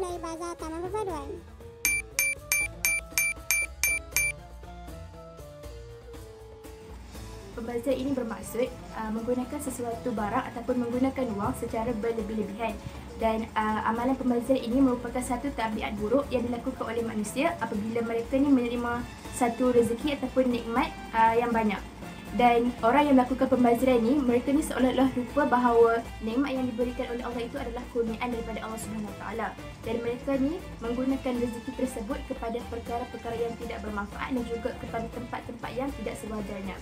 Balai Bazar Taman Perpaduan. Pembazir ini bermaksud menggunakan sesuatu barang ataupun menggunakan wang secara berlebih-lebihan. Dan amalan pembazir ini merupakan satu tabiat buruk yang dilakukan oleh manusia apabila mereka ni menerima satu rezeki ataupun nikmat yang banyak. Dan orang yang melakukan pembaziran ni, mereka ni seolah-olah lupa bahawa nikmat yang diberikan oleh Allah itu adalah kurniaan daripada Allah Subhanahu Wa Taala. Dan mereka ni menggunakan rezeki tersebut kepada perkara-perkara yang tidak bermanfaat dan juga kepada tempat-tempat yang tidak sewajarnya.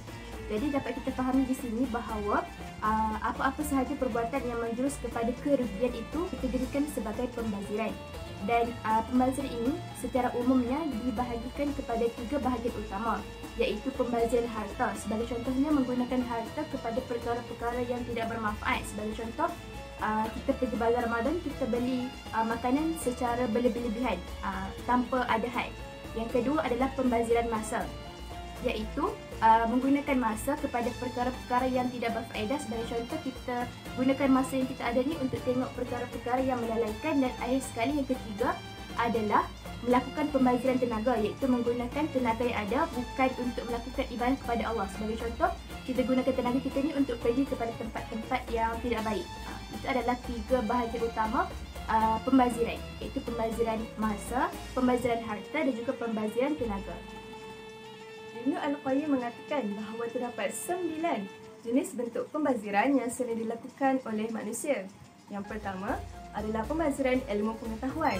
Jadi dapat kita fahami di sini bahawa apa-apa sahaja perbuatan yang menjurus kepada kerugian itu kita jadikan sebagai pembaziran. Dan pembazir ini secara umumnya dibahagikan kepada 3 bahagian utama, iaitu pembaziran harta. Sebagai contohnya, menggunakan harta kepada perkara-perkara yang tidak bermanfaat. Sebagai contoh, kita pergi bazar Ramadan, kita beli makanan secara berlebih-lebihan tanpa ada had. Yang kedua adalah pembaziran masa, iaitu menggunakan masa kepada perkara-perkara yang tidak berfaedah. Sebagai contoh, kita gunakan masa yang kita ada ni untuk tengok perkara-perkara yang melalaikan. Dan akhir sekali, yang ketiga adalah melakukan pembaziran tenaga, iaitu menggunakan tenaga yang ada bukan untuk melakukan ibadah kepada Allah. Sebagai contoh, kita gunakan tenaga kita ni untuk pergi kepada tempat-tempat yang tidak baik. Itu adalah 3 bahagian utama pembaziran, iaitu pembaziran masa, pembaziran harta dan juga pembaziran tenaga. Ibnu Al-Qayyim mengatakan bahawa terdapat 9 jenis bentuk pembaziran yang sering dilakukan oleh manusia. Yang pertama adalah pembaziran ilmu pengetahuan.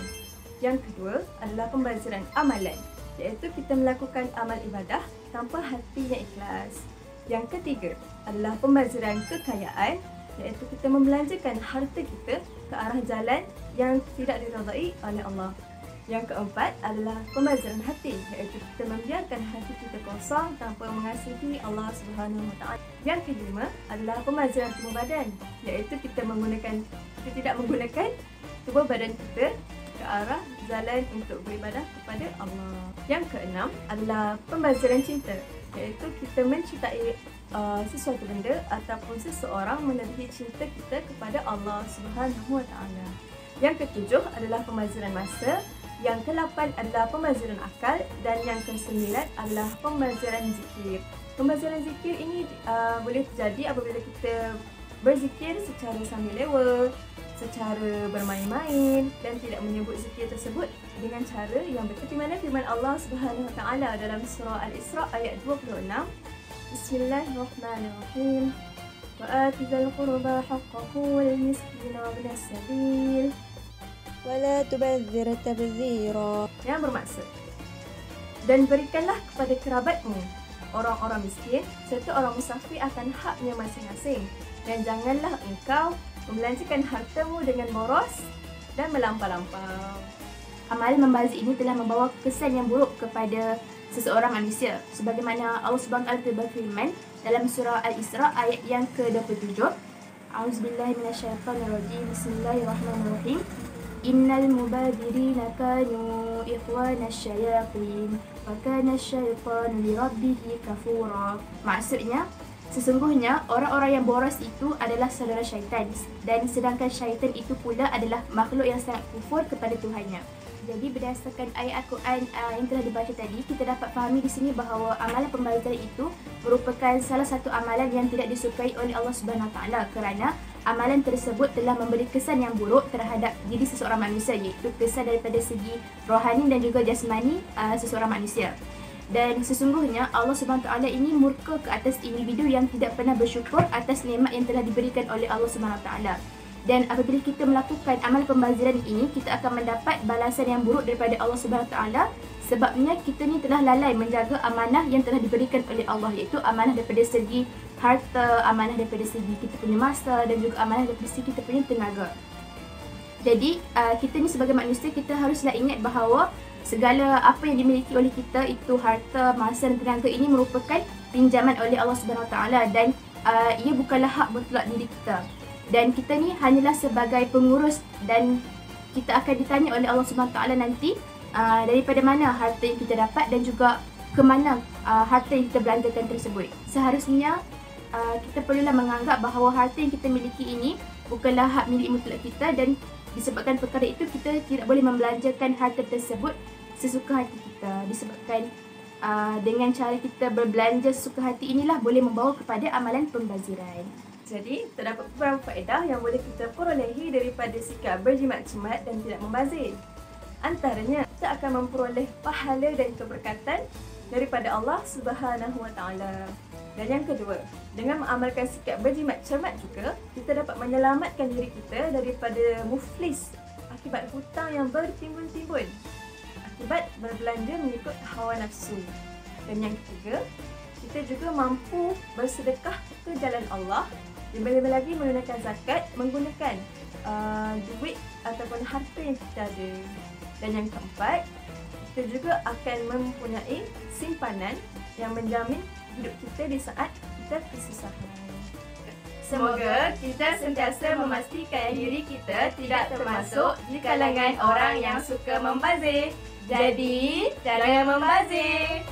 Yang kedua adalah pembaziran amalan, iaitu kita melakukan amal ibadah tanpa hati yang ikhlas. Yang ketiga adalah pembaziran kekayaan, iaitu kita membelanjakan harta kita ke arah jalan yang tidak diridai oleh Allah. Yang keempat adalah pembaziran hati, iaitu kita membiarkan hati kita kosong tanpa mengasihi Allah Subhanahu Wa Taala. Yang kelima adalah pembaziran tubuh badan, iaitu kita tidak menggunakan tubuh badan kita ke arah jalan untuk beribadah kepada Allah. Yang keenam adalah pembaziran cinta, iaitu kita mencintai sesuatu benda ataupun seseorang melebihi cinta kita kepada Allah Subhanahu Wa Taala. Yang ketujuh adalah pembaziran masa. Yang ke-8 adalah pembaziran akal, dan yang ke-9 adalah pembaziran zikir. Pembaziran zikir ini boleh terjadi apabila kita berzikir secara sambil lewa, secara bermain-main dan tidak menyebut zikir tersebut dengan cara yang betul. Di mana firman Allah Subhanahu Wa Taala dalam surah Al-Isra ayat 26, Bismillahirrahmanirrahim. Wa atizal qurba haqqahu wal miskina wa ibnas sabil. Wala tubadzir tabzira, yang bermaksud, dan berikanlah kepada kerabatmu, orang-orang miskin serta orang musafir akan haknya masing-masing, dan janganlah engkau membelanjakan hartamu dengan boros dan melampau-lampau. Amalan membazir ini telah membawa kesan yang buruk kepada seseorang manusia, sebagaimana Allah Subhanahu Wa Taala berfirman dalam surah Al-Isra ayat yang ke-27, A'udzubillahi minasyaitonirrajim, Bismillahirrahmanirrahim. Innal mubadzirina kanu ikhwanasy syayatin wa kana asy-syaitanu li rabbih kafura. Maksudnya, sesungguhnya orang-orang yang boros itu adalah saudara syaitan, dan sedangkan syaitan itu pula adalah makhluk yang sangat kufur kepada Tuhannya. Jadi berdasarkan ayat Al-Quran yang telah dibaca tadi, kita dapat fahami di sini bahawa amalan pembaziran itu merupakan salah satu amalan yang tidak disukai oleh Allah Subhanahu Wa Taala, kerana amalan tersebut telah memberi kesan yang buruk terhadap diri seseorang manusia, iaitu kesan daripada segi rohani dan juga jasmani seseorang manusia. Dan sesungguhnya Allah Subhanahu Wa Taala ini murka ke atas individu yang tidak pernah bersyukur atas nikmat yang telah diberikan oleh Allah Subhanahu Wa Taala. Dan apabila kita melakukan amal pembaziran ini, kita akan mendapat balasan yang buruk daripada Allah Subhanahu Wa Taala, sebabnya kita ni telah lalai menjaga amanah yang telah diberikan oleh Allah, iaitu amanah daripada segi harta, amanah daripada segi kita punya masa dan juga amanah daripada segi kita punya tenaga. Jadi kita ni sebagai manusia, kita haruslah ingat bahawa segala apa yang dimiliki oleh kita, itu harta, masa dan tenaga, ini merupakan pinjaman oleh Allah Subhanahu Wa Taala, dan ia bukanlah hak mutlak diri kita. Dan kita ni hanyalah sebagai pengurus, dan kita akan ditanya oleh Allah Subhanahu Wa Taala nanti daripada mana harta yang kita dapat dan juga ke mana harta yang kita belanjakan tersebut. Seharusnya kita perlulah menganggap bahawa harta yang kita miliki ini bukanlah hak milik mutlak kita, dan Disebabkan perkara itu, kita tidak boleh membelanjakan harta tersebut sesuka hati kita. Disebabkan dengan cara kita berbelanja sesuka hati inilah boleh membawa kepada amalan pembaziran. Jadi, terdapat beberapa faedah yang boleh kita perolehi daripada sikap berjimat cermat dan tidak membazir. Antaranya, kita akan memperoleh pahala dan keberkatan daripada Allah Subhanahu Wa Taala. Dan yang kedua, dengan mengamalkan sikap berjimat cermat juga, kita dapat menyelamatkan diri kita daripada muflis akibat hutang yang bertimbun-timbun, akibat berbelanja mengikut hawa nafsu. Dan yang ketiga, kita juga mampu bersedekah ke jalan Allah, lebih-lebih lagi menggunakan zakat, menggunakan duit ataupun harta yang kita ada. Dan yang keempat, kita juga akan mempunyai simpanan yang menjamin hidup kita di saat kita kesusahan. Semoga kita sentiasa memastikan diri kita tidak termasuk di kalangan orang yang suka membazir. Jadi, jangan membazir.